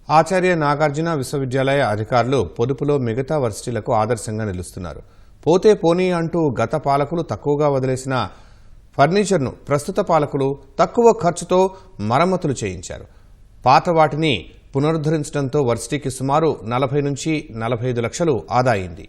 ఆచార్య నాగార్జున విశ్వవిద్యాలయ అధికారులు పొదుపులో మిగతా వర్సిటీలకు ఆదర్శంగా నిలుస్తున్నారు. పోతే పోనీ అంటూ గత పాలకులు తక్కువగా వదిలేసిన ఫర్నిచర్ను ప్రస్తుత పాలకులు తక్కువ ఖర్చుతో మరమ్మతులు చేయించారు. పాత వాటిని పునరుద్ధరించడంతో వర్సిటీకి సుమారు 40 నుంచి 45 లక్షలు ఆదా అయింది.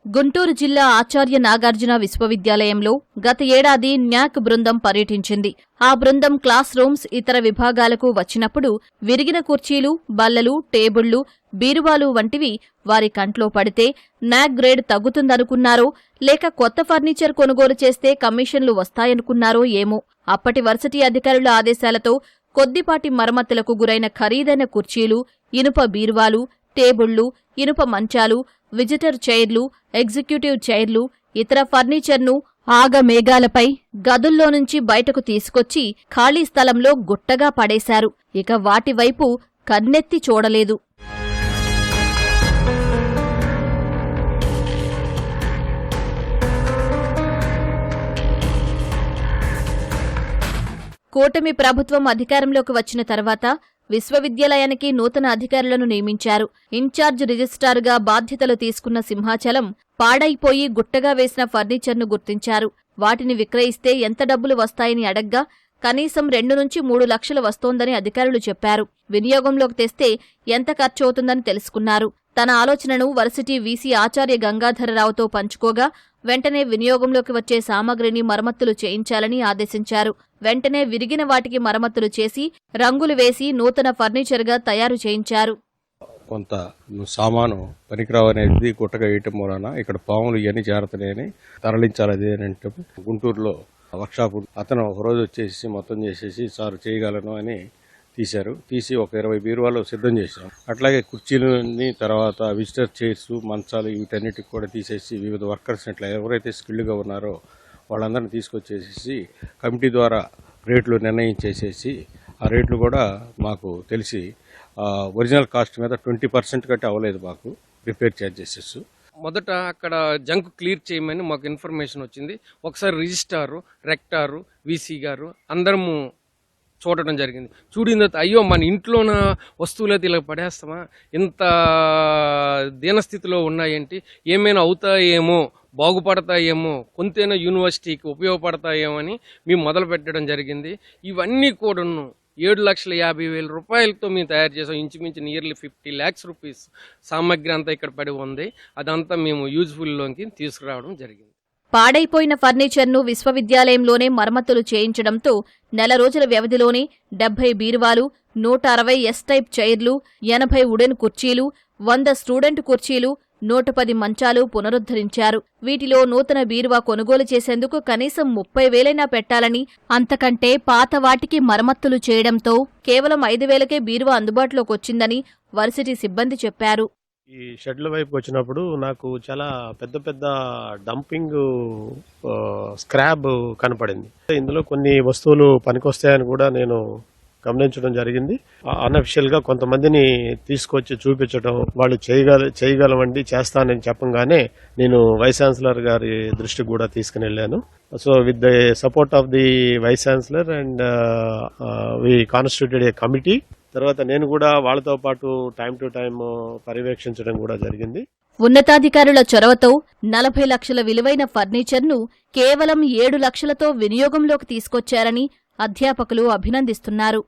గుంటూరు జిల్లా ఆచార్య నాగార్జున విశ్వవిద్యాలయంలో గత ఏడాది న్యాక్ బృందం పర్యటించింది. ఆ బృందం క్లాస్ రూమ్స్, ఇతర విభాగాలకు వచ్చినప్పుడు విరిగిన కుర్చీలు, బల్లలు, టేబుళ్లు, బీరువాలు వంటివి వారి కంట్లో పడితే న్యాక్ గ్రేడ్ తగ్గుతుందనుకున్నారో లేక కొత్త ఫర్నిచర్ కొనుగోలు చేస్తే కమిషన్లు వస్తాయనుకున్నారో ఏమో. అప్పటి వర్సిటీ అధికారుల ఆదేశాలతో కొద్దిపాటి మరమ్మతులకు గురైన ఖరీదైన కుర్చీలు, ఇనుప బీరువాలు, టేబుళ్లు, ఇనుప మంచాలు, విజిటర్ చైర్లు, ఎగ్జిక్యూటివ్ చైర్లు, ఇతర ఫర్నిచర్ను ఆగమేఘాలపై గదుల్లో నుంచి బయటకు తీసుకొచ్చి ఖాళీ స్థలంలో గుట్టగా పడేశారు. ఇక వాటివైపు కన్నెత్తి చూడలేదు. కూటమి ప్రభుత్వం అధికారంలోకి వచ్చిన తర్వాత విశ్వవిద్యాలయానికి నూతన అధికారులను నియమించారు. ఇన్ఛార్జ్ రిజిస్ట్రార్గా బాధ్యతలు తీసుకున్న సింహాచలం పాడైపోయి గుట్టగా వేసిన ఫర్నిచర్ను గుర్తించారు. వాటిని విక్రయిస్తే ఎంత డబ్బులు వస్తాయని అడగ్గా కనీసం 2 నుంచి 3 లక్షలు వస్తోందని అధికారులు చెప్పారు. వినియోగంలోకి తెస్తే ఎంత ఖర్చవుతుందని తెలుసుకున్నారు. తన ఆలోచనను వర్సిటీ వీసీ ఆచార్య గంగాధరరావుతో పంచుకోగా వెంటనే వినియోగంలోకి వచ్చే సామగ్రిని మరమ్మతులు చేయించాలని ఆదేశించారు. వెంటనే విరిగిన వాటికి మరమ్మతులు చేసి రంగులు వేసి నూతన ఫర్నిచర్గా తయారు చేయించారు. కొంత సామాను పనికిరావనేది గుట్టగా వేయటం మూలన ఇక్కడ పాములు ఇవన్నీ చేరతలేని తరలించాలి అంటే గుంటూరులో వర్క్షాప్ అతను ఒకరోజు వచ్చేసి మొత్తం చేసేసి సార్ చేయగలను అని తీసి ఒక 20 బీరువాలు సిద్ధం చేశాం. అట్లాగే కుర్చీలని, తర్వాత విజిటర్ చైర్స్, మంచాలు వీటన్నిటికి కూడా తీసేసి వివిధ వర్కర్స్ ఇట్లా ఎవరైతే స్కిల్డ్గా ఉన్నారో వాళ్ళందరినీ తీసుకొచ్చేసేసి కమిటీ ద్వారా రేట్లు నిర్ణయించేసేసి ఆ రేట్లు కూడా మాకు తెలిసి ఒరిజినల్ కాస్ట్ మీద 20% కంటే అవ్వలేదు మాకు రిపేర్ ఛార్జెస్. మొదట అక్కడ జంక్ క్లియర్ చేయమని మాకు ఇన్ఫర్మేషన్ వచ్చింది. ఒకసారి రిజిస్ట్రారు, రెక్టారు, వీసీ గారు అందరము చూడటం జరిగింది. చూడిన తర్వాత అయ్యో మన ఇంట్లోన వస్తువులైతే ఇలా పడేస్తామా, ఇంత దీనస్థితిలో ఉన్నాయేంటి, ఏమైనా అవుతాయేమో, బాగుపడతాయేమో, కొంతైనా యూనివర్సిటీకి ఉపయోగపడతాయేమో అని మేము మొదలు పెట్టడం జరిగింది. ఇవన్నీ కూడాను 7,50,000 రూపాయలతో మేము తయారు చేసాం. ఇంచుమించు నియర్లీ 50 lakhs రూపీస్ సామగ్రి అంతా ఇక్కడ పడి ఉంది. అదంతా మేము యూజ్ఫుల్లోకి తీసుకురావడం జరిగింది. పాడైపోయిన ఫర్నిచర్ను విశ్వవిద్యాలయంలోనే మరమ్మతులు చేయించడంతో నెల రోజుల వ్యవధిలోనే 70 బీరువాలు, 160 ఎస్-టైప్ చైర్లు, 80 వుడెన్ కుర్చీలు, 100 స్టూడెంట్ కుర్చీలు, 110 మంచాలు పునరుద్ధరించారు. వీటిలో నూతన బీరువా కొనుగోలు చేసేందుకు కనీసం 30,000 పెట్టాలని, అంతకంటే పాత వాటికి మరమ్మతులు చేయడంతో కేవలం 5,000కే బీరువా అందుబాటులోకొచ్చిందని వర్సిటీ సిబ్బంది చెప్పారు. ఈ షెడ్ల వైపు వచ్చినప్పుడు నాకు చాలా పెద్ద డంపింగ్ స్క్రాబ్ కనపడింది. ఇందులో కొన్ని వస్తువులు పనికొస్తాయని కూడా నేను గమనించడం జరిగింది. అన్అఫిషియల్ గా కొంతమందిని తీసుకొచ్చి చూపించడం, వాళ్ళు చేయగలవండి చేస్తానని చెప్పంగానే నేను వైస్ ఛాన్సలర్ గారి దృష్టికి కూడా తీసుకుని వెళ్ళాను. So with the support of the vice chancellor and we constituted a committee. తర్వాత నేను కూడా వాళ్ళతో పాటు టైం టు టైం పర్యవేక్షించడం కూడా జరిగింది. ఉన్నతాధికారుల చొరవతో 40 లక్షల విలువైన ఫర్నిచర్ను కేవలం 7 లక్షలతో వినియోగంలోకి తీసుకొచ్చారని అధ్యాపకులు అభినందిస్తున్నారు.